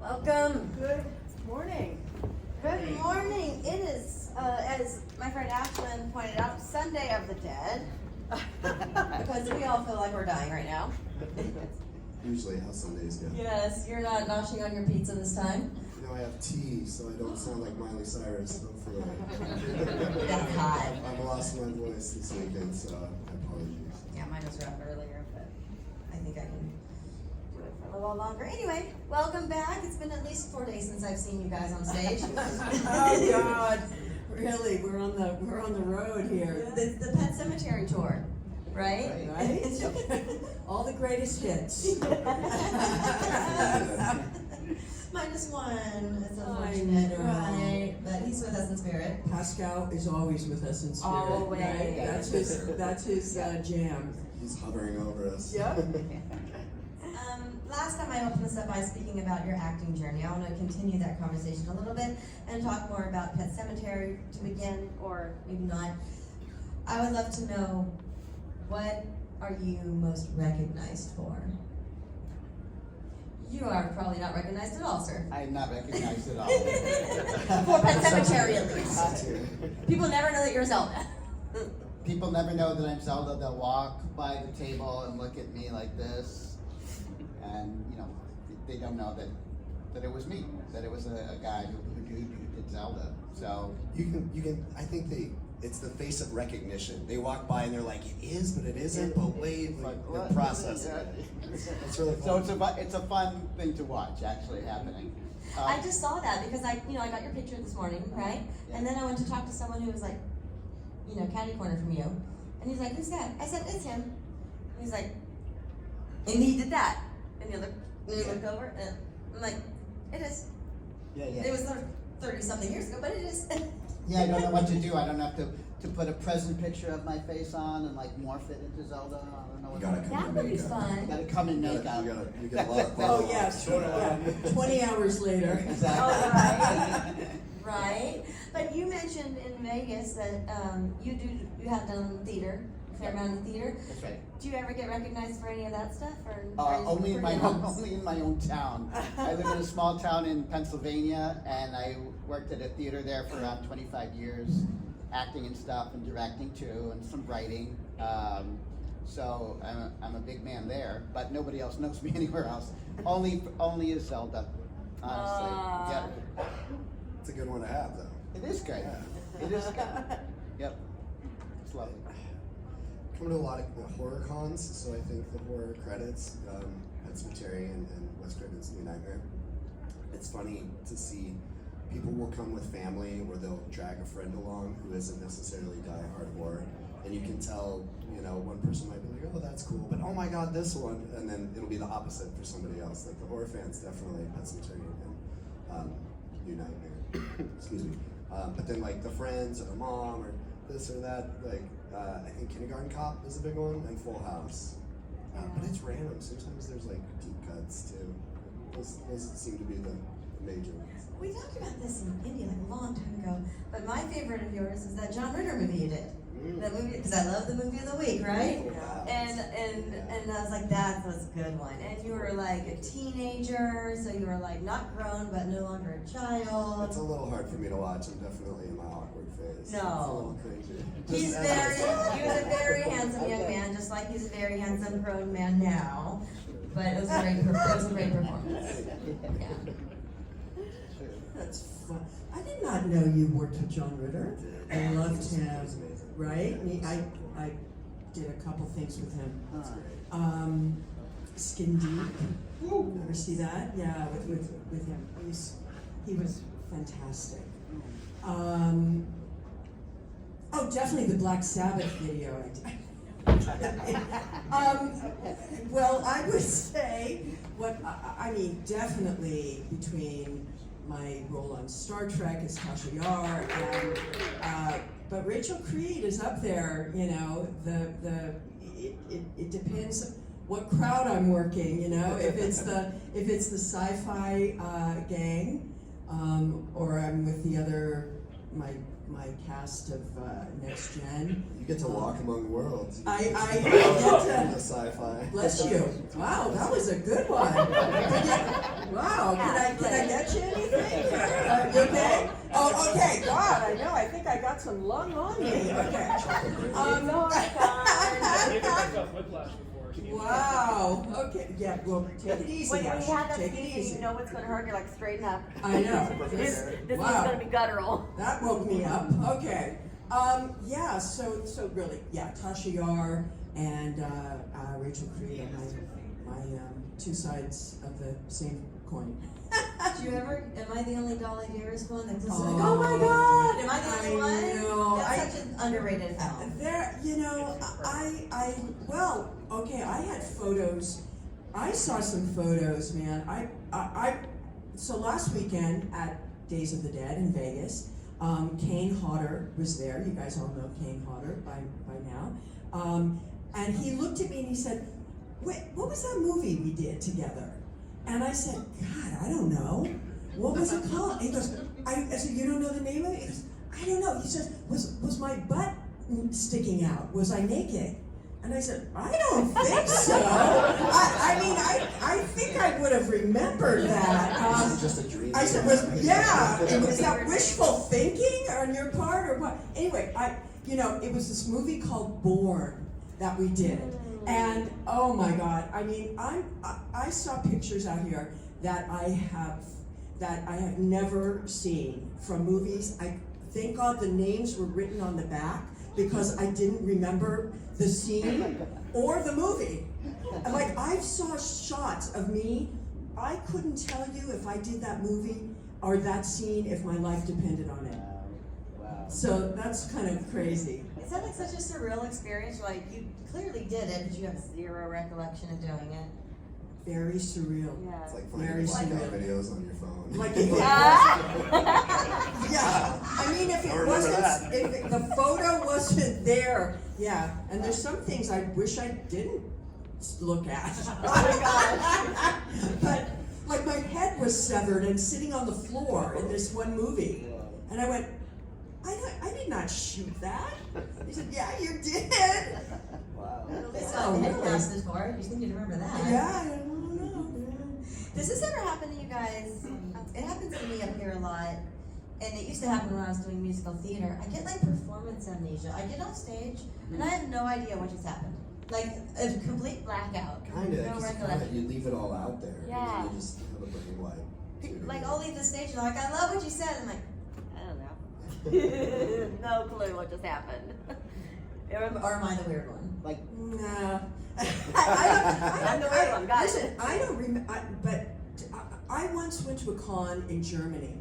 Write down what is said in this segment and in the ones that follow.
Welcome. Good morning. Good morning. It is, as my friend Ashlyn pointed out, Sunday of the Dead. Because we all feel like we're dying right now. Usually how Sundays go. Yes, you're not noshing on your pizza this time. You know, I have tea, so I don't sound like Miley Cyrus, hopefully. That's hot. I've lost my voice this weekend, so apologies. Yeah, mine was rough earlier, but I think I can do it for a little longer. Anyway, welcome back. It's been at least 4 days since I've seen you guys on stage. Oh God, really? We're on the road here. The Pet Cemetery tour, right? Right? All the greatest hits. Minus one. It's I unfortunate, know. right? But he's with us in spirit. Pascal is always with us in spirit. Always. Right? That's his jam. He's hovering over us. Yep. Last time I opened this up by speaking about your acting journey. I want to continue that conversation a little bit and talk more about Pet Cemetery to begin, or maybe not. I would love to know, what are you most recognized for? You are probably not recognized at all, sir. I am not recognized at all. For Pet Cemetery, at least. People never know that you're Zelda. People never know that I'm Zelda. They'll walk by the table and look at me like this, and they don't know that it was me, that it was a guy who did Zelda. So You can. I think it's the face of recognition. They walk by and they're like, it is, but it isn't. But wait, like, they're processing it. It's really fun. So it's a fun thing to watch actually happening. I just saw that because I got your picture this morning, right? Yeah. And then I went to talk to someone who was like, catty corner from you. And he's like, who's that? I said, it's him. And he's like, and he did that. And you look over, and I'm like, it is. Yeah. It was 30-something years ago, but it is. Yeah, I don't know what to do. I don't have to put a present picture of my face on and like morph it into Zelda. I don't know what You gotta to do. come That in would be makeup. fun. You gotta come in makeup. You get a lot of fun. Oh yes. Yeah. 20 hours later. Exactly. right. Right. But you mentioned in Vegas that you have done theater, a fair amount of theater. That's right. Do you ever get recognized for any of that stuff, or are you Only in my pretty own, honest? only in my own town. I live in a small town in Pennsylvania, and I worked at a theater there for around 25 years, acting and stuff, and directing too, and some writing. So I'm a big man there, but nobody else knows me anywhere else. Only as Zelda, honestly. Yep. It's a good one to have, though. It is good. Yeah. It is good. Yep. It's lovely. Come to a lot of horror cons, so I think the horror credits, Pet Cemetery and Wes Craven's New Nightmare. It's funny to see people will come with family, or they'll drag a friend along who isn't necessarily die-hard horror, and you can tell, one person might be like, oh, that's cool, but oh my god, this one, and then it'll be the opposite for somebody else. Like the horror fans, definitely Pet Cemetery and New Nightmare. Excuse me. But then like the friends or the mom or this or that, like I think Kindergarten Cop is a big one, and Full House. But it's random. Sometimes there's like deep cuts too. Those seem to be the major ones. We talked about this in India like a long time ago, but my favorite of yours is that John Ritter movie you did. That movie, because I love the movie of the week, right? Yeah. And I was like, that was a good one. And you were like a teenager, so you were like not grown but no longer a child. It's a little hard for me to watch. I'm definitely in my awkward phase. No. It's a little cringy. He was a very handsome young man, just like he's a very handsome grown man now. But it was a great performance. Yeah. That's fun. I did not know you worked with John Ritter. I loved him. Right? I did a couple things with him. That's great. Skin Deep. Ever see that? Yeah, with him. He was fantastic. Definitely the Black Sabbath video. Well, I would say definitely between my role on Star Trek as Tasha Yar, but Rachel Creed is up there. It depends what crowd I'm working. If it's the sci-fi gang, or I'm with the other my cast of Next Gen. You get to walk among worlds. I get the to. sci-fi. Bless you. Wow, that was a good one. Wow, can I get you anything? You okay? Oh, okay, God, I know, I think I got some lung on me, okay. Give myself whiplash before. Wow, okay, yeah, well, take it easy, When you Ash, have that take it feeling, easy. you know what's going to hurt. You're like, straighten up. I know. This Wow. one's going to be guttural. That woke me up. Okay. Yeah. So really, yeah. Tasha Yar and Rachel Cree are my two sides of the same coin. Do you ever? Am I the only Dolly Dearest one that's just Oh, like, oh my God? Am I the I only one? know. That's such an underrated film. There, well, okay. I had photos. I saw some photos, man. So last weekend at Days of the Dead in Vegas, Kane Hodder was there. You guys all know Kane Hodder by now. And he looked at me and he said, "Wait, what was that movie we did together?" And I said, "God, I don't know. What was it called?" He goes, I said, "You don't know the name of it?" He goes, "I don't know." He says, "Was my butt sticking out? Was I naked?" And I said, "I don't think so." I think I would have remembered that. This is just a dream. I said, "Was that wishful thinking on your part or what?" Anyway, it was this movie called Born that we did, and oh my God, I mean, I saw pictures out here that I have never seen from movies. I thank God the names were written on the back because I didn't remember the scene or the movie. Like, I saw shots of me. I couldn't tell you if I did that movie or that scene if my life depended on it. Wow. So that's kind of crazy. Is that like such a surreal experience? Like, you clearly did it, but you have zero recollection of doing it. Very surreal. Yeah. It's like Very finding surreal. blackout videos on your phone. Like if it was, yeah. I mean, if it remember wasn't, that. if the photo wasn't there, yeah. And there's some things I wish I didn't look at. But like my head was severed and sitting on the floor in this one movie, and I went, I did not shoot that. He said, "Yeah, you did." Wow. At least Oh, I had really? classes for it. You just need to remember that. Yeah, I don't know. Does this ever happen to you guys? It happens to me up here a lot, and it used to happen when I was doing musical theater. I get like performance amnesia. I get off stage, and I have no idea what just happened. Like a complete blackout. Kind of, No recollection. you leave it all out there. Yeah. You just have a brain wipe. Like, I'll leave the stage and they're like, I love what you said. I'm like, I don't know. No clue what just happened. or am I the weird one? Like, No. I'm the weird one, got it. Listen, I don't remember, but I once went to a con in Germany,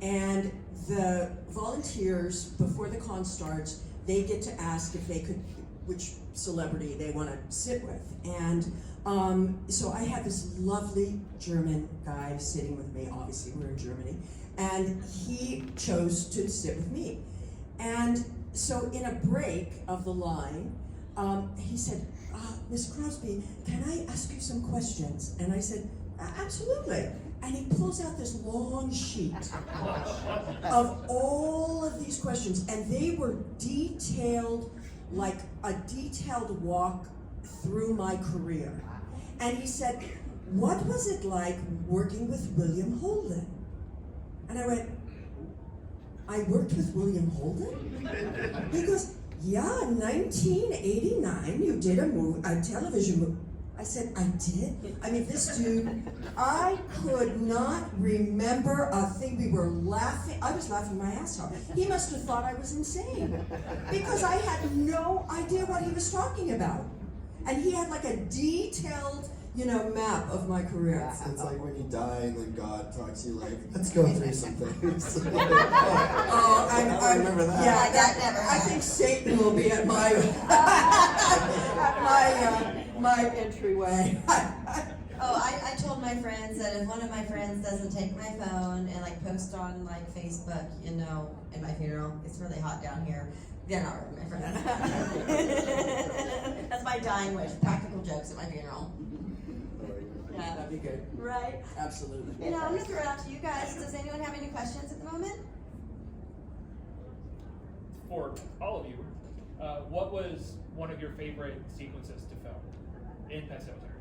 and the volunteers, before the con starts, they get to ask if they could, which celebrity they want to sit with. And so I had this lovely German guy sitting with me, obviously we're in Germany, and he chose to sit with me. And so in a break of the line, he said, "Miss Crosby, can I ask you some questions?" And I said, "Absolutely." And he pulls out this long sheet of all of these questions, and they were detailed, like a detailed walk through my career. And he said, "What was it like working with William Holden?" And I went, "I worked with William Holden?" He goes, "Yeah, 1989, you did a television movie." I said, "I did?" I mean, this dude, I could not remember a thing. We were laughing. I was laughing my ass off. He must have thought I was insane because I had no idea what he was talking about. And he had like a detailed, map of my career. It's like when you die and then God talks to you like, let's go through some things. Oh, I remember that. Yeah, Like that never I think Satan will be at my my entryway. Oh, I told my friends that if one of my friends doesn't take my phone and like post on like Facebook, in my funeral, it's really hot down here, they're not really my friends. That's my dying wish. Practical jokes at my funeral. Yeah. That'd be good. Right? Absolutely. I'm gonna throw it out to you guys. Does anyone have any questions at the moment? For all of you, what was one of your favorite sequences to film in Pet Sematary?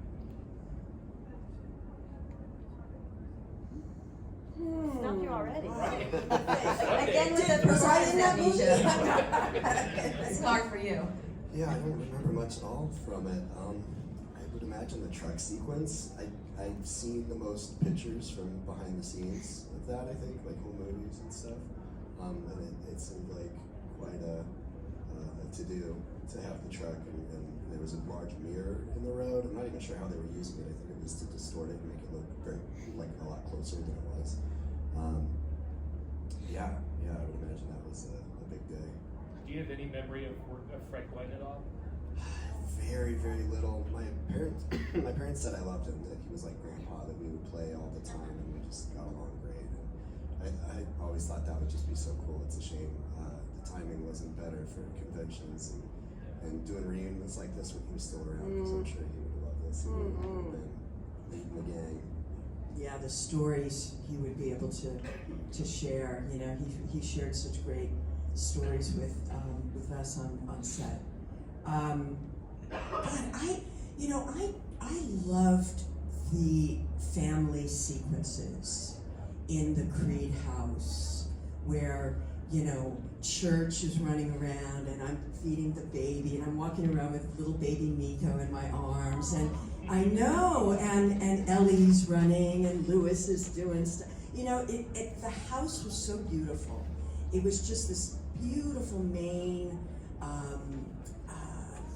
already. Again with the Was I in that movie? amnesia. It's hard for you. Yeah, I don't remember much at all from it. I would imagine the truck sequence. I've seen the most pictures from behind the scenes of that, I think, like home movies and stuff. And it seemed like quite a to-do to have the truck, and there was a large mirror in the road. I'm not even sure how they were using it. I think it was to distort it and make it look very, like, a lot closer than it was. Yeah, I would imagine that was a big day. Do you have any memory of Fred Gwynn at all? Very, very little. My parents said I loved him, that he was like grandpa, that we would play all the time, and we just got along great. And I always thought that would just be so cool. It's a shame the timing wasn't better for conventions and doing reunions like this when he was still around, because I'm sure he would love this. He would have been leading the gang. Yeah, the stories he would be able to share. You know, he shared such great stories with us on set. But I loved the family sequences in the Creed house where, you know, Church is running around and I'm feeding the baby and I'm walking around with little baby Miko in my arms, and I know, and Ellie's running and Lewis is doing stuff. You know, the house was so beautiful. It was just this beautiful Maine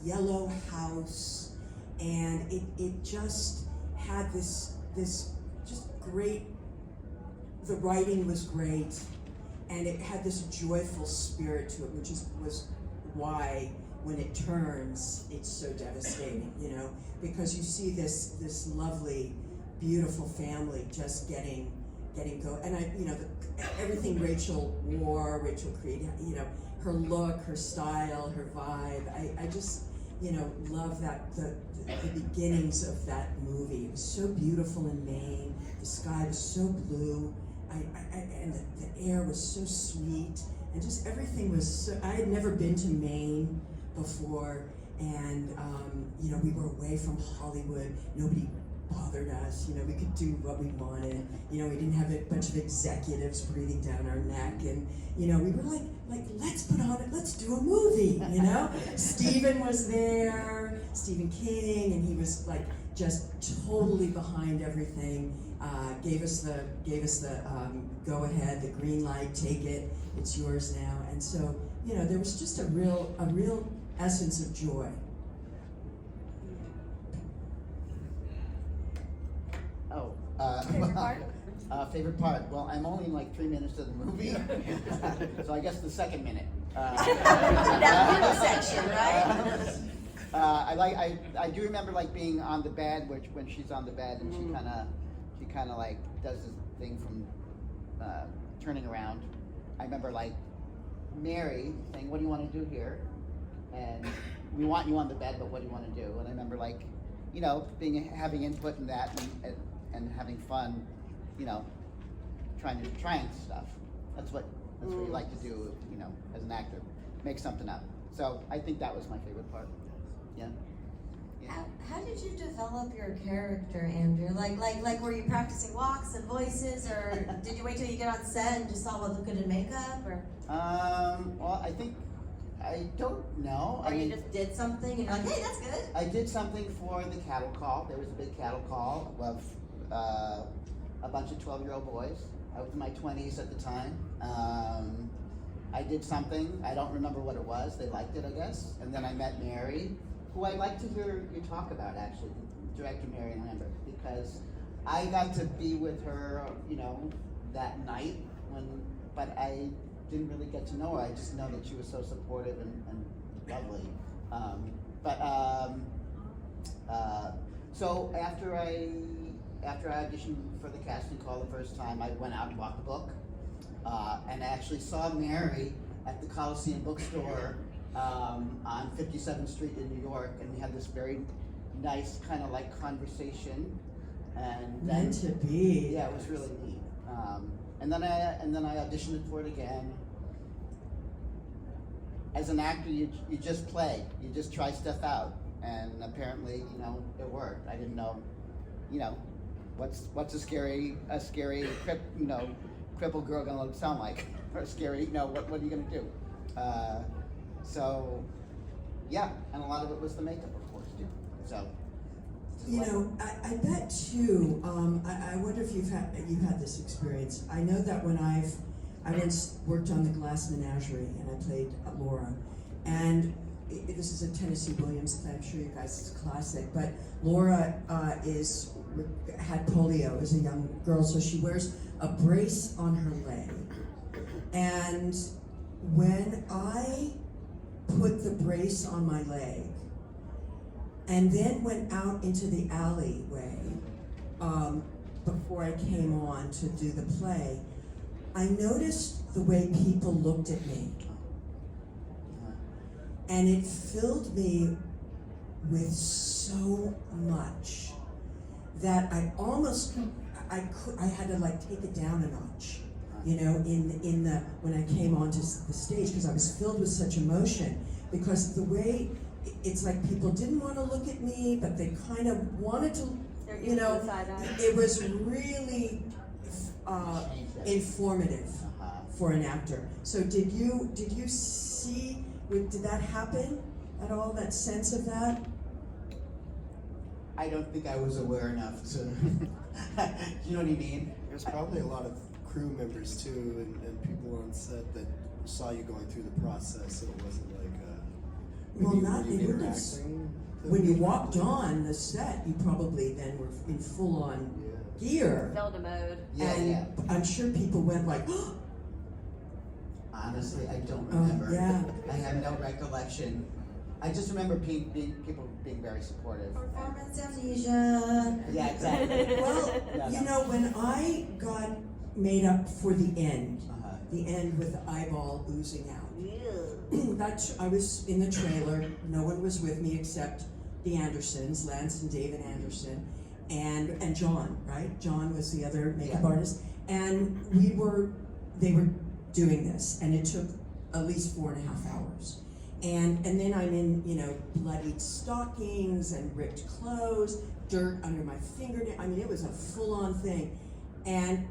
yellow house, and it just had this just great, the writing was great, and it had this joyful spirit to it, which was why when it turns, it's so devastating, you know, because you see this lovely, beautiful family just getting go, and everything Rachel wore, Rachel Creed, you know, her look, her style, her vibe. I just, you know, love that the beginnings of that movie. It was so beautiful in Maine. The sky was so blue, and the air was so sweet, and just everything was so. I had never been to Maine before, and you know, we were away from Hollywood. Nobody bothered us. You know, we could do what we wanted. You know, we didn't have a bunch of executives breathing down our neck, and you know, we were like let's put on it. Let's do a movie. You know, Stephen was there, Stephen King, and he was like just totally behind everything. Gave us the go ahead, the green light, take it, it's yours now. And so, you know, there was just a real essence of joy. Favorite part? Favorite part? Well, I'm only in like 3 minutes of the movie, so I guess the second minute. That middle section, right? I do remember like being on the bed, when she's on the bed and she kind of like does this thing from turning around. I remember like Mary saying, "What do you want to do here?" And we want you on the bed, but what do you want to do? And I remember like, you know, having input in that and having fun, you know, trying stuff. That's what you like to do, you know, as an actor, make something up. So I think that was my favorite part. Yeah. How did you develop your character, Andrew? Like were you practicing walks and voices, or did you wait till you get on set and just saw what looked good in makeup, or? Well, I don't know. Or you just did something and you're like, hey, that's good. I did something for the cattle call. There was a big cattle call of a bunch of 12-year-old boys. I was in my 20s at the time. I did something. I don't remember what it was. They liked it, I guess. And then I met Mary, who I'd like to hear you talk about, actually, Director Mary Lambert, because I got to be with her, you know, that night but I didn't really get to know her. I just know that she was so supportive and lovely. So after I auditioned for the casting call the first time, I went out and bought the book, and I actually saw Mary at the Coliseum bookstore on 57th Street in New York, and we had this very nice kind of like conversation. And then, Meant to be. yeah, it was really neat. And then I auditioned for it again. As an actor, you just play, you just try stuff out, and apparently, you know, it worked. I didn't know, you know, what's a scary crippled girl gonna sound like? Or scary, what are you gonna do? So, yeah, and a lot of it was the makeup, of course, too. So, You know, I bet too. I wonder if you've had this experience. I know that when I once worked on the Glass Menagerie and I played Laura, and this is a Tennessee Williams play. I'm sure you guys, it's a classic. But Laura had polio as a young girl, so she wears a brace on her leg. And when I put the brace on my leg, and then went out into the alleyway before I came on to do the play, I noticed the way people looked at me. And it filled me with so much that I had to like take it down a notch, you know, when I came onto the stage, because I was filled with such emotion, because the way it's like people didn't want to look at me, but they kind of wanted to, you know, it was really informative for an actor. So did you see, did that happen at all, that sense of that? I don't think I was aware enough to, you know what I mean? There's probably a lot of crew members too, and people on set that saw you going through the process, so it wasn't like when you walked on the set, you probably then were in full-on gear. Zelda mode. Yeah. I'm sure people went like, Honestly, I don't remember. yeah. I have no recollection. I just remember people being very supportive. Performance amnesia. Yeah, exactly. Well, Yeah, you know, when I got made up for the end with the eyeball oozing out, I was in the trailer. No one was with me except the Andersons, Lance and David Anderson, and John, right? John was the other makeup artist, and they were doing this, and it took at least 4.5 hours. And then I'm in, you know, bloodied stockings and ripped clothes, dirt under my fingernail. I mean, it was a full-on thing, and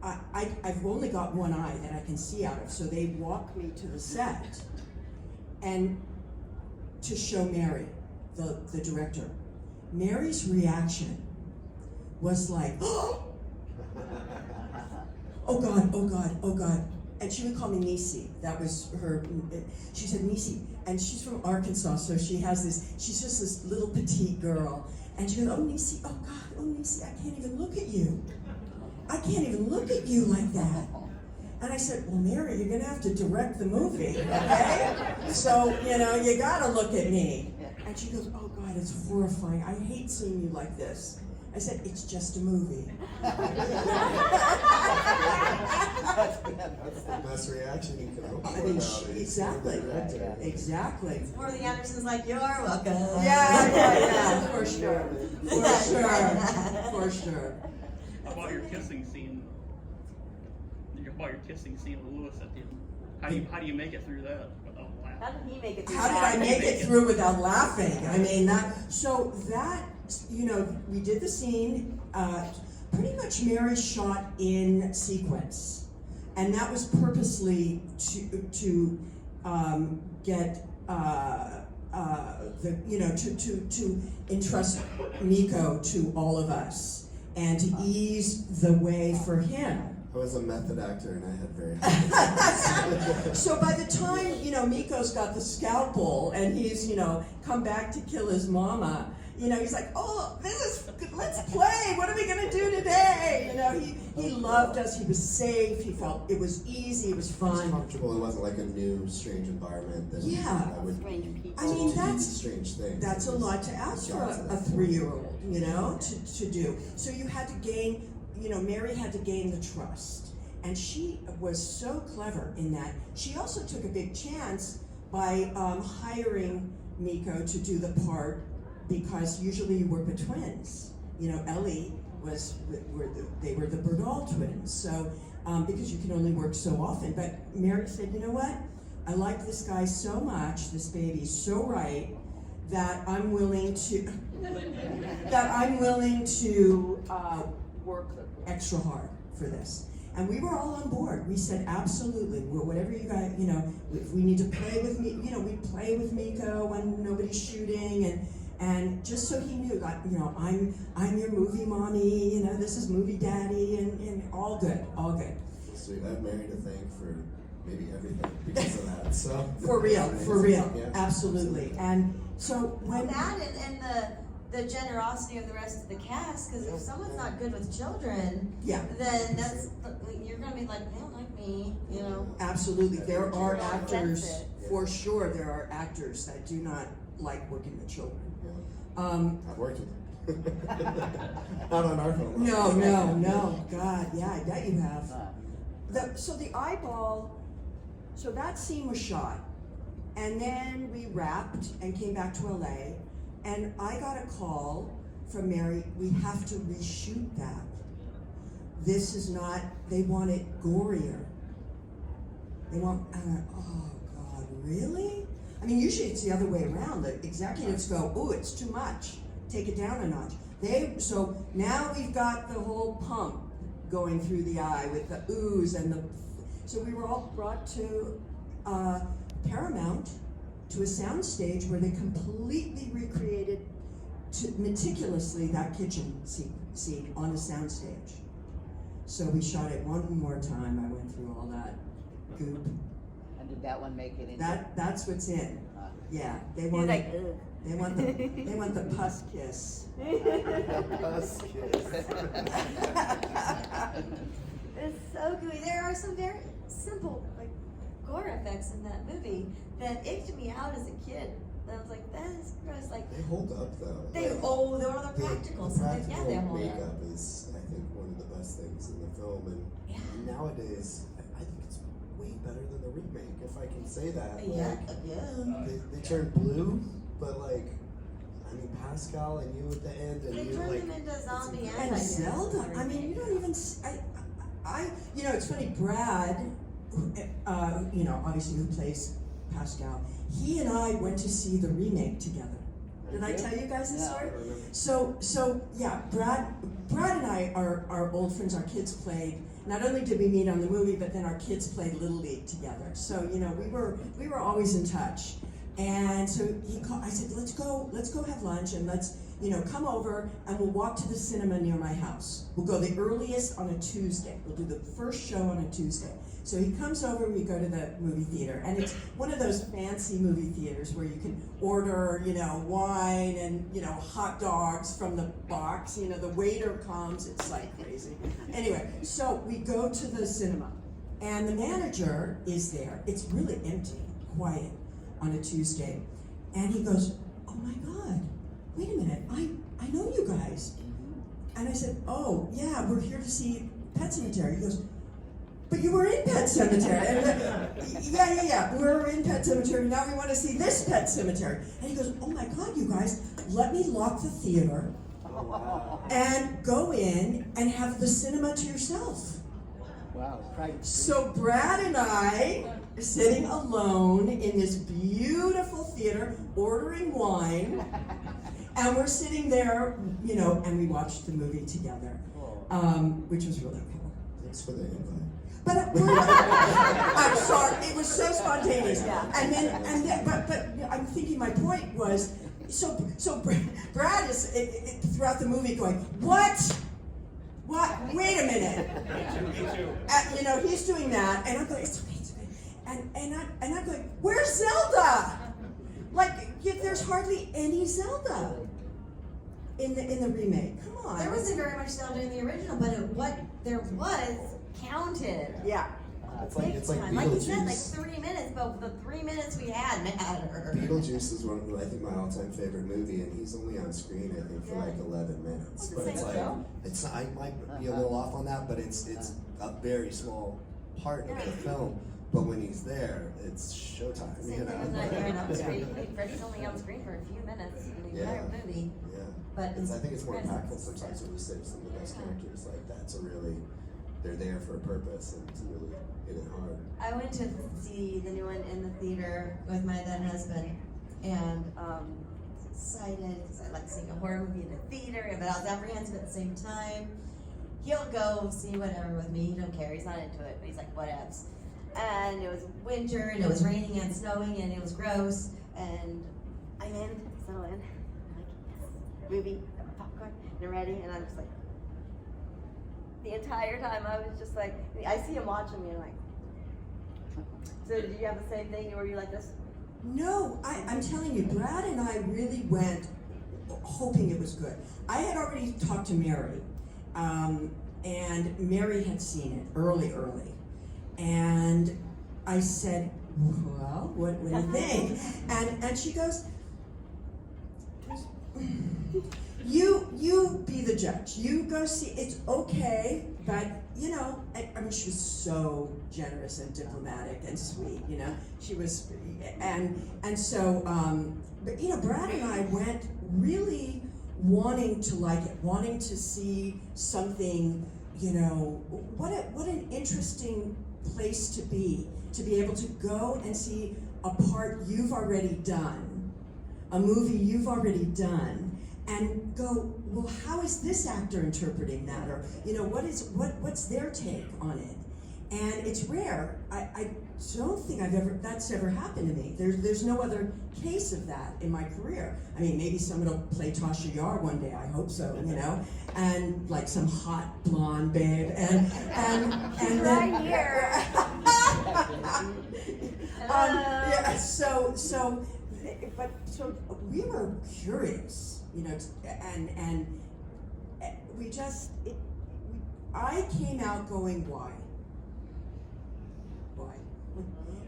I've only got one eye that I can see out of, so they walk me to the set and to show Mary, the director. Mary's reaction was like, oh God, oh God, oh God. And she would call me Nisi. That was her, she said Nisi. And she's from Arkansas, so she's just this little petite girl. And she goes, oh Nisi, oh God, oh Nisi, I can't even look at you. I can't even look at you like that. And I said, well, Mary, you're gonna have to direct the movie, okay? So, you know, you gotta look at me. And she goes, oh God, it's horrifying. I hate seeing you like this. I said, it's just a movie. That's the best reaction you can hope for. I mean, exactly. Exactly. Or the Andersons like, you're welcome. Yeah, for sure. For sure. How about your kissing scene? About your kissing scene with Lewis at the end. How do you make it through that without laughing? How did he make it through How did that? I make it through without laughing? I mean, you know, we did the scene, pretty much Mary shot in sequence. And that was purposely to get, to entrust Miko to all of us and to ease the way for him. I was a method actor and I had very high So by the time, you know, Miko's got the scalpel and he's, you know, come back to kill his mama, you know, he's like, oh, let's play. What are we gonna do today? You know, he loved us. He was safe. He felt it was easy. It was It was fun. comfortable. It wasn't like a new, strange environment that Yeah. I would Strange people. I mean, do that's strange things. That's a lot to ask for a 3-year-old, you know, to do. So you had to gain, you know, Mary had to gain the trust. And she was so clever in that. She also took a big chance by hiring Miko to do the part, because usually you work with twins. You know, Ellie they were the Bernal twins. So, because you can only work so often. But Mary said, you know what? I like this guy so much, this baby's so right, that I'm willing to work extra hard for this. And we were all on board. We said, absolutely, whatever you guys, you know, if we need to play with me, you know, we play with Miko when nobody's shooting, and just so he knew that, you know, I'm your movie mommy, you know, this is movie daddy, and all good, all good. Sweet. I have Mary to thank for maybe everything because of that. So For real, Yeah. absolutely. And so Well, when that and the generosity of the rest of the cast, because if someone's not good with children, yeah, then that's you're gonna be like, they don't like me, you know. absolutely, there are That's actors, it. for sure, there are actors that do not like working with children. I've worked with them. Not on our film. No, God, yeah, I bet you have. Uh, So the eyeball, so that scene was shot, and then we wrapped and came back to LA, and I got a call from Mary, we have to reshoot that. This is not, they want it gorier. They want, I went, oh God, really? I mean, usually it's the other way around. The executives go, ooh, it's too much. Take it down a notch. So now we've got the whole pump going through the eye with the ooze and the, so we were all brought to Paramount, to a sound stage where they completely recreated meticulously that kitchen scene on a sound stage. So we shot it one more time. I went through all that goop. and did that one make it into? That's what's in. Yeah, they He's want like, ugh. they want the pus kiss. It's so gooey. There are some very simple like gore effects in that movie that icked me out as a kid. And I was like, that is gross. Like They hold up though. they Like, they're one of the practical. So they, practical they hold makeup up. is, I think, one of the best things in the film, and Yeah. nowadays, I think it's way better than the remake, if I can say that. Yeah, Like, yeah. they turned blue, but like, I mean, Pascal and you at the end, and They you turned like. them into zombie it's And antagonist. Zelda. I mean, you don't even. You know, it's funny. Brad, you know, obviously who plays Pascal. He and I went to see the remake together. Did I tell you guys this No. story? So yeah, Brad and I are old friends. Our kids played. Not only did we meet on the movie, but then our kids played Little League together. So you know, we were always in touch. And so he called. I said, let's go have lunch, and let's, you know, come over and we'll walk to the cinema near my house. We'll go the earliest on a Tuesday. We'll do the first show on a Tuesday. So he comes over, we go to the movie theater, and it's one of those fancy movie theaters where you can order, you know, wine and, you know, hot dogs from the box. You know, the waiter comes, it's like crazy. Anyway, so we go to the cinema, and the manager is there. It's really empty, quiet on a Tuesday. And he goes, oh my God, wait a minute, I know you guys. And I said, oh yeah, we're here to see Pet Sematary. He goes, but you were in Pet Sematary. And yeah, we're in Pet Sematary, now we want to see this Pet Sematary. And he goes, oh my God, you guys, let me lock the theater and go in and have the cinema to yourself. Wow. Right. So Brad and I are sitting alone in this beautiful theater, ordering wine, and we're sitting there, you know, and we watched the movie together, which was really cool. Thanks for the invite. But I'm sorry, it was so spontaneous. Yeah. And then, but I'm thinking my point was, so Brad is throughout the movie going, what? Wait a minute. Me too. You know, he's doing that, and I'm going, it's okay. And I'm going, where's Zelda? Like, there's hardly any Zelda in the remake. Come on. There wasn't very much Zelda in the original, but what there was counted. Yeah. It's like Time. Like you said, like Beetlejuice. 3 minutes, but the 3 minutes we had mattered. Beetlejuice is one of, I think, my all-time favorite movie, and he's only on screen, I think, for like 11 minutes. It's But the it's same like, show. it's I might be a little off on that, but it's a very small part of the film. But when he's there, it's showtime. Same You thing know? with Nightmare on Elm Street. Freddy's only on screen for a few minutes in the entire Yeah. movie. Yeah. But I think it's more presence. impactful sometimes when you save some of the best characters like that. So really, they're there for a purpose and to really hit it hard. I went to see the new one in the theater with my then husband, and I was excited because I like seeing a horror movie in a theater, but I was apprehensive at the same time. he'll go see whatever with me. He don't care. He's not into it, but he's like, whatevs. And it was winter, and it was raining and snowing, and it was gross. And I'm in, settle in. I'm like, yes, movie, got my popcorn, and I'm ready. And I'm just like, the entire time I was just like, I see him watching me, and I'm like, so did you have the same thing? Were you like this? No, I'm telling you, Brad and I really went hoping it was good. I had already talked to Mary, and Mary had seen it early. And I said, well, what do you think? And she goes, you be the judge. You go see, it's okay, but you know, I mean, she was so generous and diplomatic and sweet, you know. She was, and so, but you know, Brad and I went really wanting to like it, wanting to see something, you know, what an interesting place to be able to go and see a part you've already done, a movie you've already done, and go, well, how is this actor interpreting that? Or, you know, what's their take on it? And it's rare. I don't think that's ever happened to me. There's no other case of that in my career. I mean, maybe someone will play Tasha Yar one day, I hope so, you know, and like some hot blonde babe, and right here. Yeah, so we were curious, you know, and we just, I came out going, why?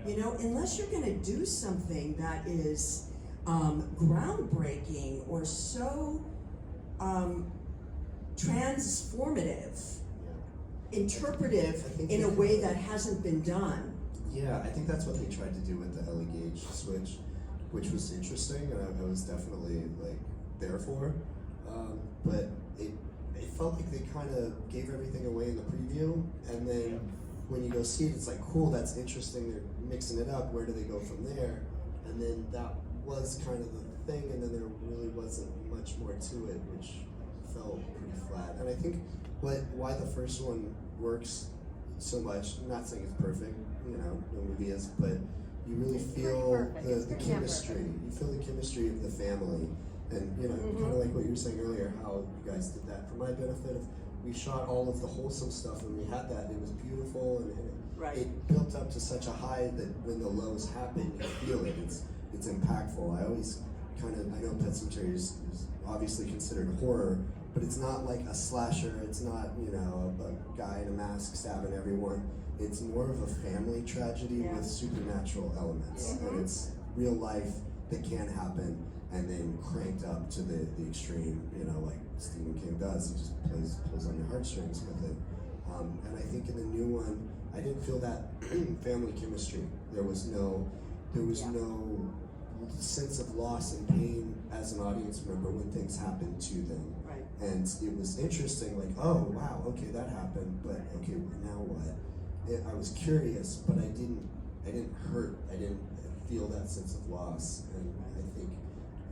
You know, unless you're gonna do something that is groundbreaking or so transformative, interpretive in a way that hasn't been done. Yeah, I think that's what they tried to do with the Ellie Gage switch, which was interesting, and I was definitely like there for. But it felt like they kind of gave everything away in the preview, and then when you go see it, it's like, cool, that's interesting. They're mixing it up. Where do they go from there? And then that was kind of the thing, and then there really wasn't much more to it, which felt pretty flat. And I think why the first one works so much, I'm not saying it's perfect, you know, no movie is, but you really feel the chemistry. You feel the chemistry of the family. And, you know, kind of like what you were saying earlier, how you guys did that. For my benefit, we shot all of the wholesome stuff and we had that. It was beautiful, and it built up to such a high that when the lows happen, you feel it. It's impactful. I always I know Pet Sematary is obviously considered horror, but it's not like a slasher. It's not, you know, a guy in a mask stabbing everyone. It's more of a family tragedy with supernatural elements, and it's real life that can happen, and then cranked up to the extreme, you know, like Stephen King does. He just pulls on your heartstrings with it. And I think in the new one, I didn't feel that family chemistry. There was no sense of loss and pain as an audience member when things happened to them. Right. And it was interesting, like, oh wow, okay, that happened, but okay, now what? I was curious, but I didn't hurt. I didn't feel that sense of loss. And I think,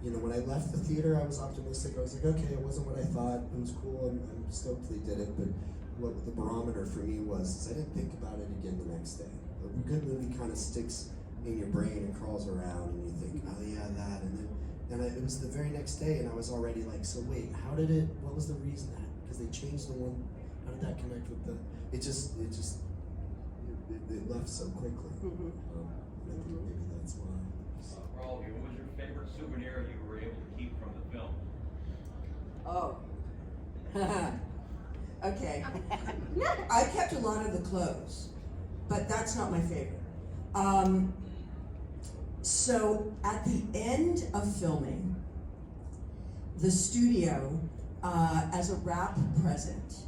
you know, when I left the theater, I was optimistic. I was like, okay, it wasn't what I thought. It was cool. I'm stoked they did it. But what the barometer for me was I didn't think about it again the next day. A good movie kind of sticks in your brain and crawls around, and you think, oh yeah, that. And it was the very next day, and I was already like, so wait, what was the reason that? Because they changed the one. How did that connect with the? It left so quickly. I think maybe that's why. For all of you, what was your favorite souvenir you were able to keep from the film? Oh. Okay. I kept a lot of the clothes, but that's not my favorite. So at the end of filming, the studio, as a wrap present,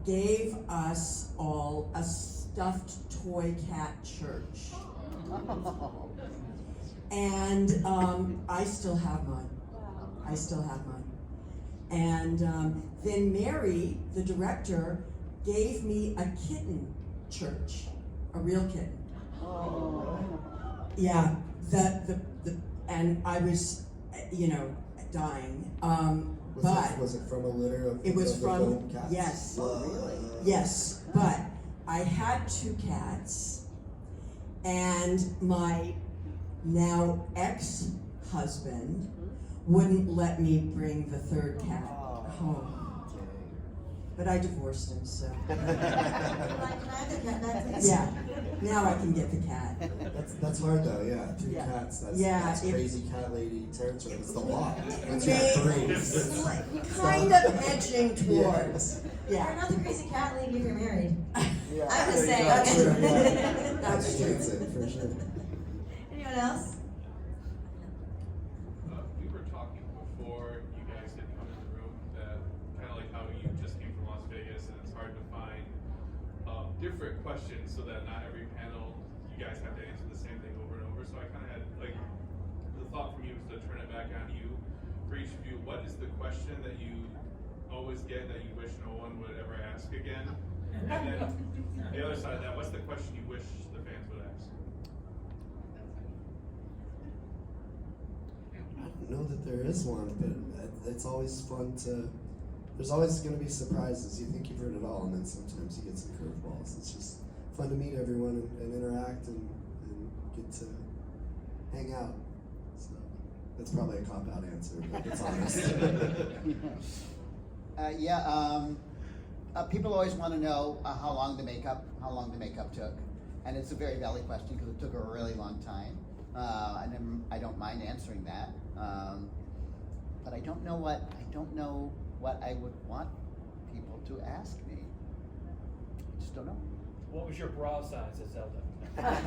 gave us all a stuffed toy cat church. And I still have mine. I still have mine. And then Mary, the director, gave me a kitten church, a real kitten. Oh. Yeah, and I was, you know, dying. Was it from a litter of it was of the from, film cats? yes. Really? Yes, but I had 2 cats, and my now ex-husband wouldn't let me bring the 3rd cat home. But I divorced him, so. Can I have the cat back, please? Yeah, now I can get the cat. That's hard though, yeah. 3 Yeah. cats, that's, Yeah, that's it- crazy cat lady territory. It's the law. Once May- you have 3. It's like kind of edging towards. You're Yeah. not the crazy cat lady if you're married. Yeah. I'm just saying. That's true. I That's think true. it's it, for sure. Anyone else? We were talking before you guys had come in the room that kind of like how you just came from Las Vegas and it's hard to find different questions so that not every panel you guys have to answer the same thing over and over. So I kind of had like the thought from you was to turn it back on you for each of you. What is the question that you always get that you wish no one would ever ask again? And then the other side of that, what's the question you wish the fans would ask? I don't know that there is one, but it's always fun to. There's always going to be surprises. You think you've heard it all, and then sometimes you get some curveballs. It's just fun to meet everyone and interact and get to hang out. So that's probably a cop-out answer, but it's honest. People always want to know how long the makeup took, and it's a very valid question because it took a really long time. And I don't mind answering that, but I don't know what I would want people to ask me. I just don't know. What was your bra size at Zelda? What was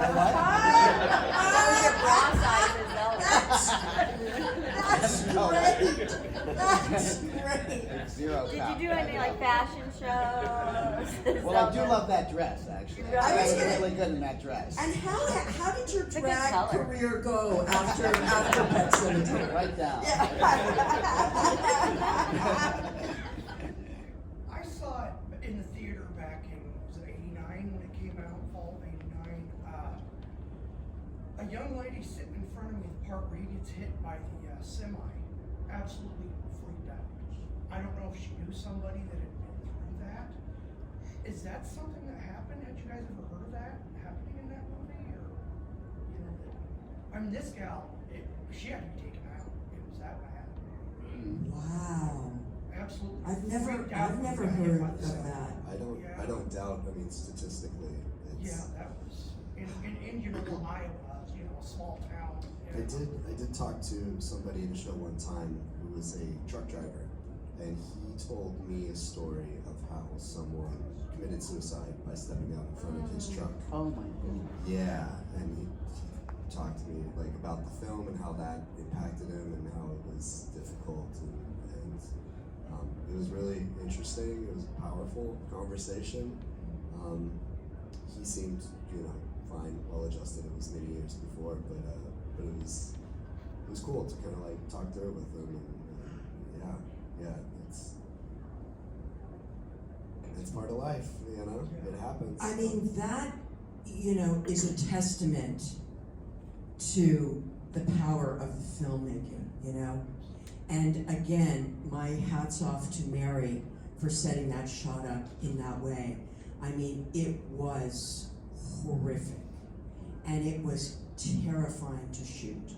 your bra size as Zelda? That's great. It's 0 Did count. you do any like fashion shows? Well, I do love that dress, actually. I was I'm gonna- really good in that dress. And how did your a good drag color. career go after Pet Sematary? Right down. I saw it in the theater back in, was it 89 when it came out, fall of 89. A young lady sitting in front of me, the part where he gets hit by the semi, absolutely freaked out. I don't know if she knew somebody that had been through that. Is that something that happened? Had you guys ever heard of that happening in that movie? Or, you know, I mean, this gal, she had to be taken out. It was that bad. Wow. Absolutely. I've freaked out never when she got hit heard by the of semi. that. Yeah. I don't doubt. I mean, statistically, Yeah, it's. that was in Iowa, you know, a small town. I did talk to somebody in the show one time who was a truck driver, and he told me a story of how someone committed suicide by stepping out in front of his truck. Oh my goodness. Yeah, and he talked to me like about the film and how that impacted him and how it was difficult and it was really interesting. It was a powerful conversation. He seemed, fine, well adjusted. It was many years before, but it was cool to kind of like talk through it with him and it's part of life, it happens. I mean, that, is a testament to the power of the filmmaking, And again, my hat's off to Mary for setting that shot up in that way. I mean, it was horrific. And it was terrifying to shoot.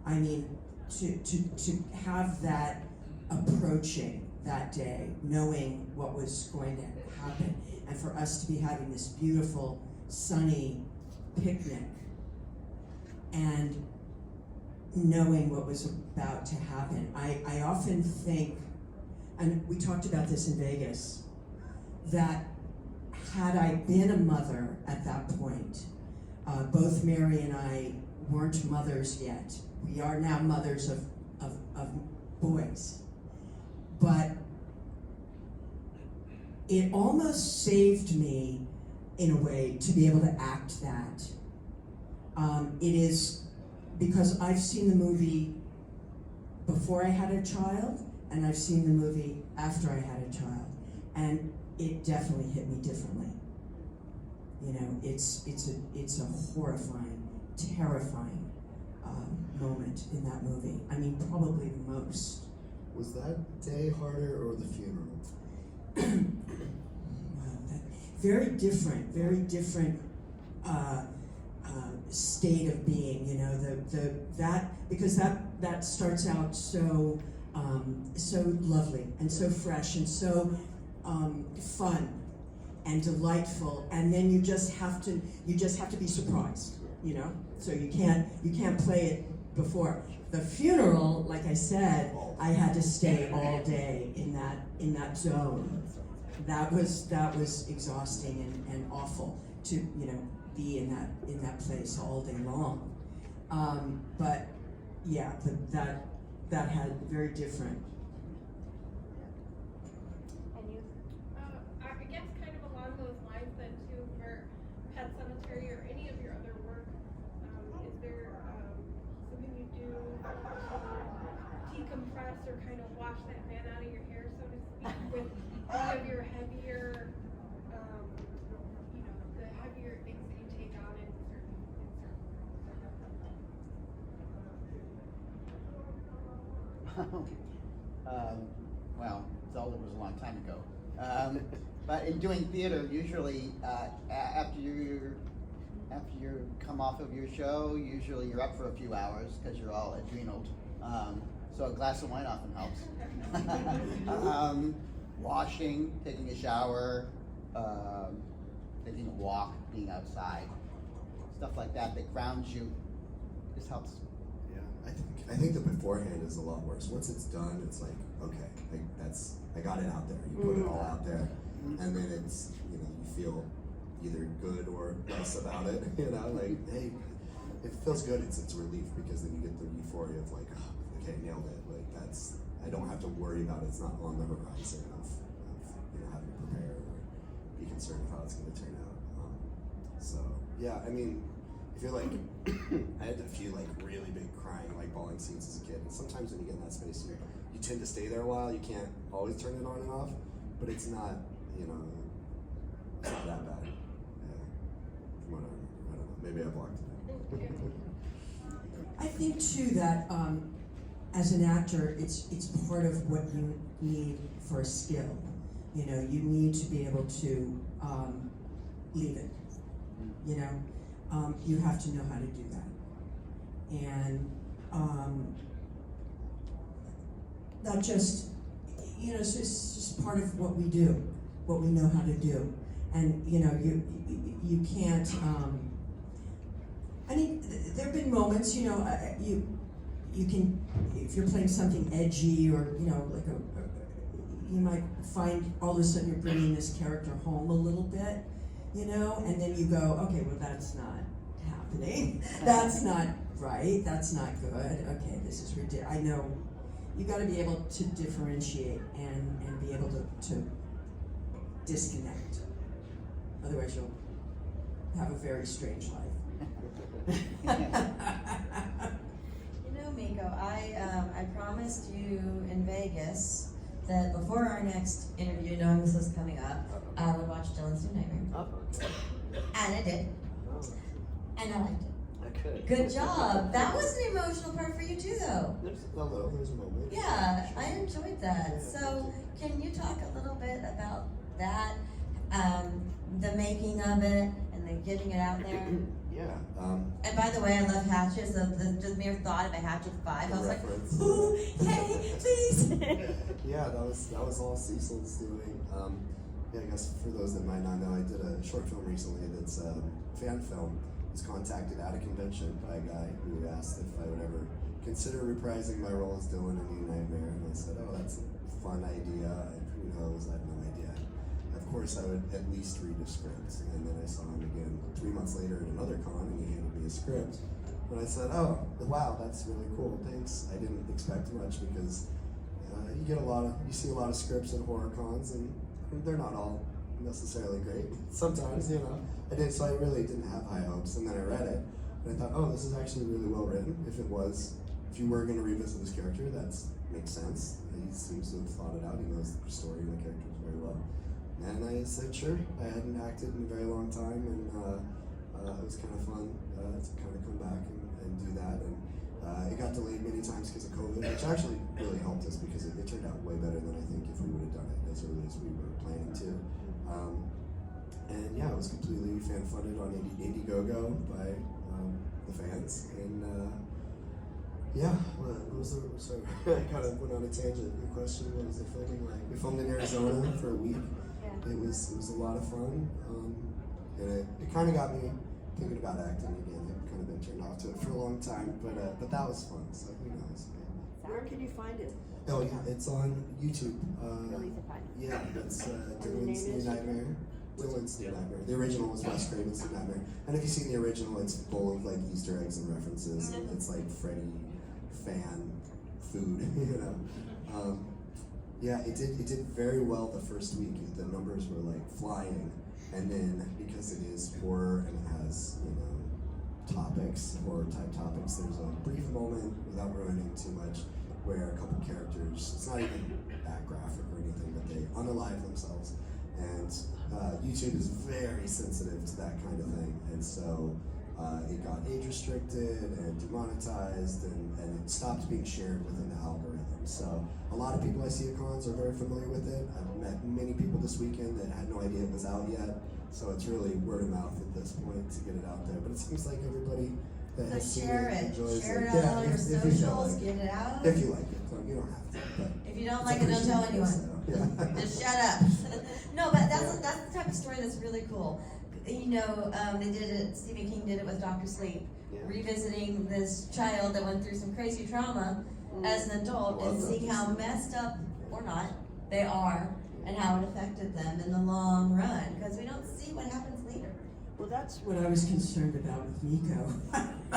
I mean, to have that approaching that day, knowing what was going to happen, and for us to be having this beautiful, sunny picnic, and knowing what was about to happen. I often think, and we talked about this in Vegas, that had I been a mother at that point, both Mary and I weren't mothers yet. We are now mothers of boys. But it almost saved me, in a way, to be able to act that. It is because I've seen the movie before I had a child, and I've seen the movie after I had a child, and it definitely hit me differently. It's a horrifying, terrifying moment in that movie. I mean, probably the most Was that day harder or the funeral? Very different state of being. You know, because that starts out so lovely and so fresh and so fun and delightful, and then you just have to be surprised. You know, so you can't play it before. The funeral, like I said, I had to stay all day in that zone. That was exhausting and awful to, you know, be in that place all day long. But yeah, that had very different. And you? I guess kind of along those lines then too, for Pet Sematary or any of your other work, is there something you do to decompress or kind of wash that man out of your hair, so to speak, with any of your heavier, you know, the heavier things that you take on in certain Well, Zelda was a long time ago. But in doing theater, usually after you come off of your show, usually you're up for a few hours because you're all adrenaled. So a glass of wine often helps. Washing, taking a shower, taking a walk, being outside, stuff like that grounds you. This helps. Yeah, I think the beforehand is a lot worse. Once it's done, it's like, okay, I got it out there. You put it all out there, and then it's, you know, you feel either good or less about it. You know, like, hey, it feels good. It's relief because then you get the euphoria of like, oh, okay, nailed it. Like I don't have to worry about it. It's not on the horizon of you know, having to prepare or be concerned with how it's going to turn out. So yeah, I mean, if you're like, I had a few like really big crying, like bawling scenes as a kid, and sometimes when you get in that space, you tend to stay there a while. You can't always turn it on and off, but it's not, you know, it's not that bad. Yeah. From what I don't know. Maybe I blocked it. I think too that as an actor, it's part of what you need for a skill. You know, you need to be able to leave it. You know, you have to know how to do that, and that just, you know, it's just part of what we do, what we know how to do, and you know, you can't. I mean, there have been moments, you know, you can, if you're playing something edgy or, you know, like you might find all of a sudden you're bringing this character home a little bit, you know, and then you go, okay, well, that's not happening. That's not right. That's not good. Okay, this is ridiculous. I know you got to be able to differentiate and be able to disconnect. Otherwise, you'll have a very strange life. You know, Miko, I promised you in Vegas that before our next interview, knowing this was coming up, I would watch Dylan's New Nightmare. And I did. And I liked it. Okay. Good job. That was an emotional part for you too, though. There's a moment. Yeah, I enjoyed that. So, can you talk a little bit about that, the making of it, and then getting it out there? Yeah. And by the way, I love hatches. The mere thought of a hatchet 5, I was reference. like, ooh, hey, please. Yeah, that was all Cecil's doing. Yeah, I guess for those that might not know, I did a short film recently that's a fan film. I was contacted at a convention by a guy who asked if I would ever consider reprising my role as Dylan in New Nightmare, and I said, oh, that's a fun idea, and who knows, I have no idea. Of course, I would at least read a script, and then I saw him again 3 months later at another con, and he handed me a script. And I said, oh, wow, that's really cool, thanks. I didn't expect much because you see a lot of scripts at horror cons, and they're not all necessarily great. Sometimes, you know. So I really didn't have high hopes, and then I read it, and I thought, oh, this is actually really well written. If you were going to revisit this character, that makes sense. He seems to have thought it out. He knows the story and the characters very well. And I said, sure. I hadn't acted in a very long time, and it was kind of fun to kind of come back and do that. And It got delayed many times because of COVID, which actually really helped us because it turned out way better than I think if we would have done it as early as we were planning to. And yeah, it was completely fan funded on Indiegogo by the fans. And yeah, what was the, sorry, I kind of went on a tangent. Your question, what was the filming like? We filmed in Arizona for a week. It was a lot of fun. And it kind of got me thinking about acting again. I've kind of been turned off to it for a long time, but that was fun, so who knows. Where can you find it? Oh yeah, it's on YouTube. Yeah, it's Dylan's New Nightmare. Dylan's New Nightmare. The original was Wes Craven's New Nightmare. And if you've seen the original, it's full of like Easter eggs and references. And it's like Freddy fan food, you know. Yeah, it did very well the first week. The numbers were like flying. And then because it is horror and it has, you know, topics, horror type topics, there's a brief moment, without ruining too much, where a couple characters, it's not even that graphic or anything, but they unalive themselves. And YouTube is very sensitive to that kind of thing. And so it got age restricted and demonetized, and it stopped being shared within the algorithm. So a lot of people I see at cons are very familiar with it. I've met many people this weekend that had no idea it was out yet. So it's really word of mouth at this point to get it out there. But it seems like everybody that has seen share it it. enjoys Share it. it on Yeah, all your if you feel socials, like get it out. If you like it, so you don't have to. But If you don't it's like it, don't tell appreciated, anyone. so, yeah. Just shut up. No, but that's the type of story that's really cool. You know, they did it. Stephen King did it with Dr. Sleep, revisiting this child that went through some crazy trauma as an adult and seeing how messed up or not they are and how it affected them in the long run. Because we don't see what happens later. Well, that's what I was concerned about with Miko.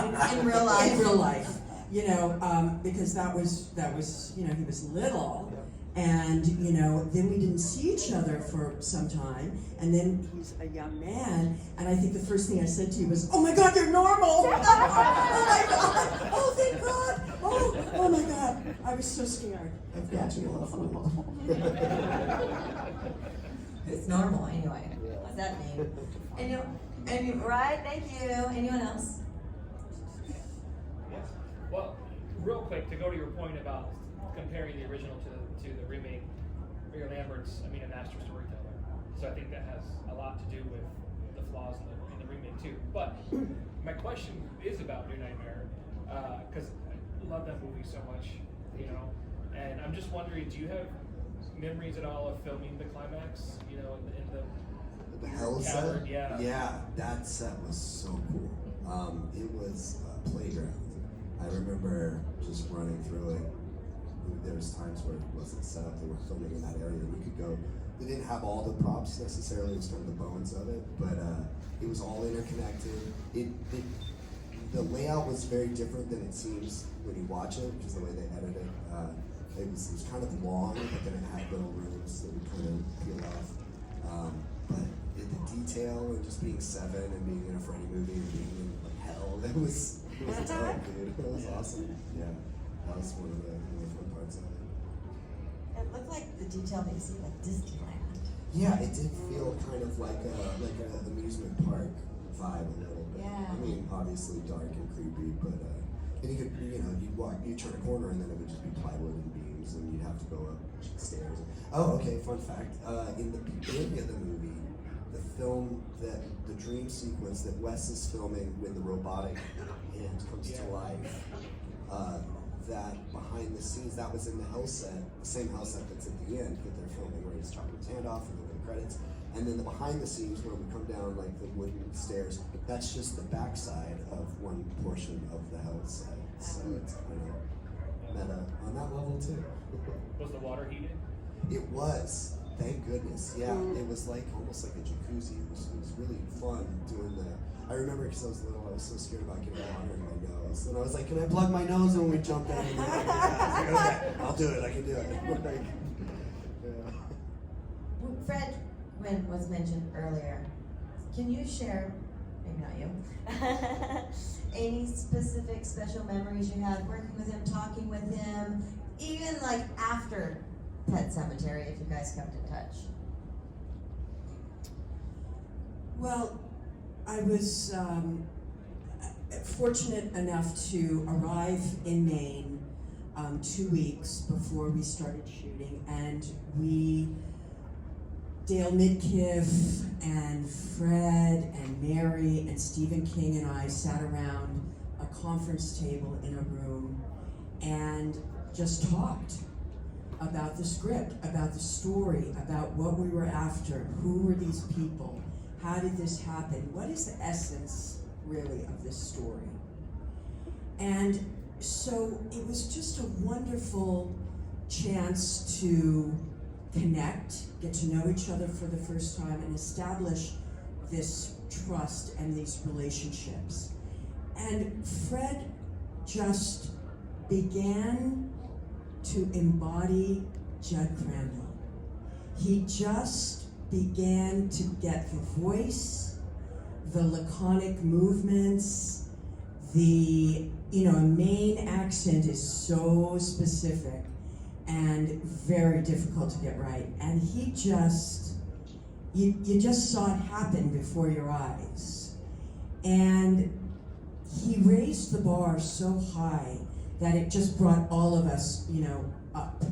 In real life. In real life, you know, because that was you know, he was little. And, you know, then we didn't see each other for some time, and then he's a young man, and I think the first thing I said to you was, "Oh my God, you're normal!" Oh my God! Oh, thank God! Oh my God! I was so scared. I've got you all. It's normal anyway. What's that mean? Right? Thank you. Anyone else? Well, real quick, to go to your point about comparing the original to the remake, Mayor Lambert's, a master storyteller. So I think that has a lot to do with the flaws in the remake too. But my question is about New Nightmare, because I love that movie so much, you know. And I'm just wondering, do you have memories at all of filming the climax, you know, in the hell cavern? set? Yeah. Yeah, that set was so cool. It was a playground. I remember just running through it. There was times where it wasn't set up. They were filming in that area. We could go. They didn't have all the props necessarily. It was kind of the bones of it, but it was all interconnected. The layout was very different than it seems when you watch it, because the way they edited it. It was kind of long, but then it had little rooms that would kind of peel off. But the detail and just being 7 and being in a Freddy movie and being in like hell, it was a ton, dude. It was awesome. Yeah, that was one of the fun parts of it. It looked like the detail that you see like Disneyland. Yeah, it did feel kind of like an amusement park vibe a little bit. Yeah. I mean, obviously dark and creepy, but and you could, you know, you'd turn a corner and then it would just be plywood and beams, and you'd have to go up stairs. Oh, okay. Fun fact: in the beginning of the movie, the dream sequence that Wes is filming when the robotic hand comes to life. That behind the scenes, that was in the house set, the same house set that's at the end that they're filming, where he's chopping his hand off and then the credits. And then the behind the scenes where we come down like the wooden stairs, that's just the backside of one portion of the house set. So it's kind of meta on that level too. Was the water heated? It was. Thank goodness. Yeah, it was like almost like a jacuzzi. It was really fun doing that. I remember because I was little, I was so scared about getting water in my nose. And I was like, can I plug my nose when we jump in? And like, okay, I'll do it, I can do it. Like, yeah. Fred was mentioned earlier. Can you share, maybe not you, any specific special memories you had working with him, talking with him, even like after Pet Sematary, if you guys kept in touch? Well, I was, fortunate enough to arrive in Maine 2 weeks before we started shooting, and Dale Midkiff and Fred and Mary and Stephen King and I sat around a conference table in a room and just talked about the script, about the story, about what we were after, who were these people, how did this happen, what is the essence really of this story. And so it was just a wonderful chance to connect, get to know each other for the first time, and establish this trust and these relationships. And Fred just began to embody Judd Crandall. He just began to get the voice, the laconic movements, a Maine accent is so specific and very difficult to get right. And he just, you just saw it happen before your eyes. And he raised the bar so high that it just brought all of us, up.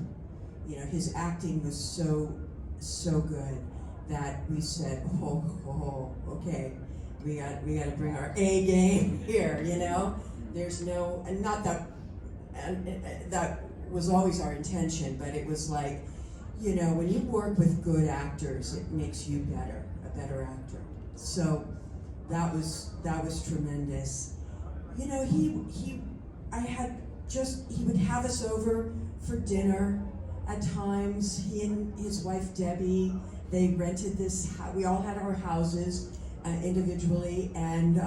His acting was so good that we said, okay, we got to bring our A game here, There's no, and not that, and that was always our intention, but it was like, when you work with good actors, it makes you a better actor. So that was tremendous. He would have us over for dinner at times. He and his wife Debbie, they rented this, we all had our houses individually, and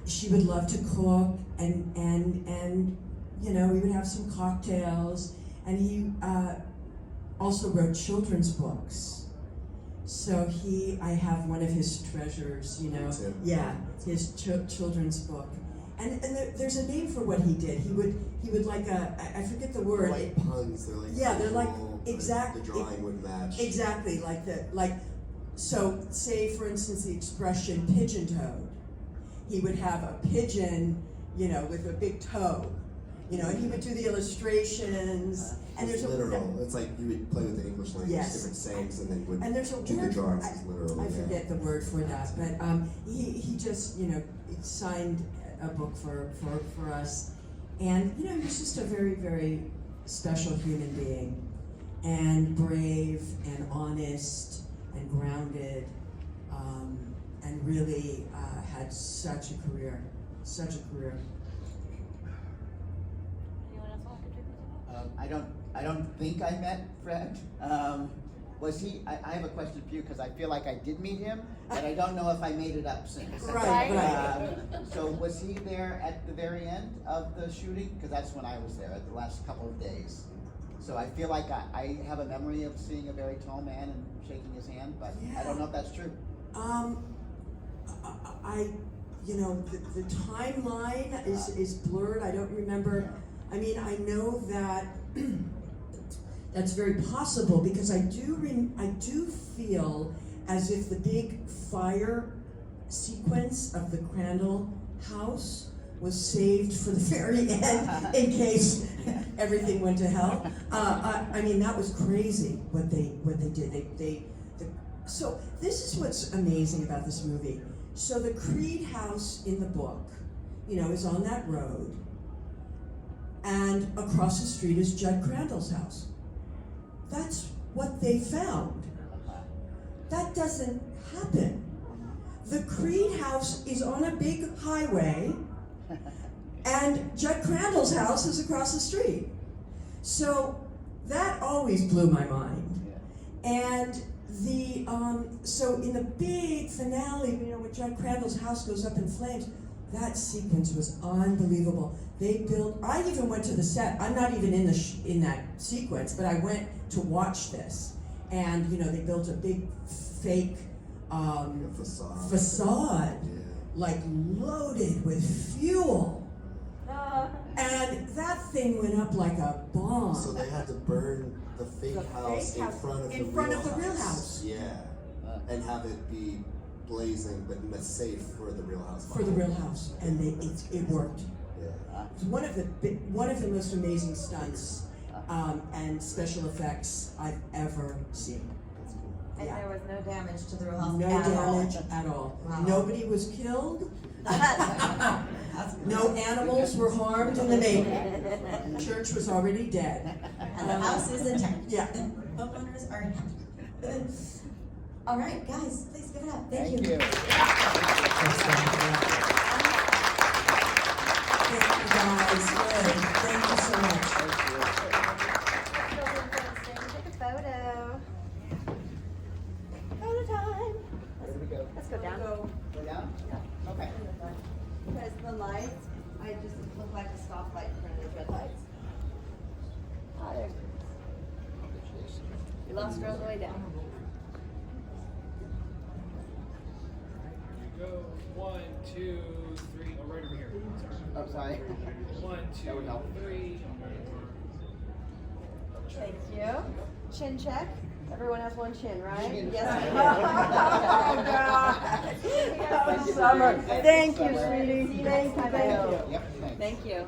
she would love to cook, and we would have some cocktails, and he also wrote children's books. So I have one of his treasures, yeah, his children's book. And there's a name for what he did. He would like I forget the word. Like puns, they're like, yeah, they're like, exactly. The drawing would match. Exactly, so say for instance the expression pigeon-toed. He would have a pigeon, with a big toe, and he would do the illustrations. And it's there's literal. It's like you would play with the English language, yes. different sayings, and then would there's a do word, the drawings as literal. I forget the word for that, but he just signed a book for us, and he's just a very, very special human being, and brave and honest and grounded, and really had such a career. Anyone else want to contribute? I don't think I met Fred. Was he? I have a question for you because I feel like I did meet him, but I don't know if I made it up since. Right. So was he there at the very end of the shooting? Because that's when I was there, the last couple of days. So I feel like I have a memory of seeing a very tall man and shaking his hand, but I don't know if that's true. The timeline is blurred. I don't remember. I mean, I know that that's very possible because I do feel as if the big fire sequence of the Crandall house was saved for the very end in case everything went to hell. I mean, that was crazy what they did. So this is what's amazing about this movie. So the Creed house in the book, is on that road, and across the street is Judd Crandall's house. That's what they found. That doesn't happen. The Creed house is on a big highway, and Judd Crandall's house is across the street. So that always blew my mind. And so in the big finale, when Judd Crandall's house goes up in flames, that sequence was unbelievable. I even went to the set. I'm not even in that sequence, but I went to watch this. And, they built a big fake facade, like loaded with fuel. And that thing went up like a bomb. So they had to burn the fake house in front of the real house. Yeah, and have it be blazing, but safe for the Real House. For the Real House, and it worked. Yeah. It's one of the most amazing stunts and special effects I've ever seen. That's cool. And Yeah. there was no damage to the Real House No at all. damage at all. Wow. Nobody was killed. That's No animals were harmed in the neighborhood. The church was already dead. And the house is intact. Yeah. Homeowners are happy. All right, guys, please give it up. Thank Thank you. you. Thank you guys. Good. Thank you so much. Take a photo. Photo time. Where do we go? Let's go down. Go down? Okay. Because the lights, I just look like a stoplight in front of those red lights. Oh, there. We lost her on the way down. Here you go. 1, 2, 3. Oh, right over here. Sorry. Oh, sorry. 1, 2, 3. Thank you. Chin check. Everyone has one chin, right? Chin Yes. check. Oh, God. Summer. Thank you, sweetie. Thank you. Yep, thanks. Thank you.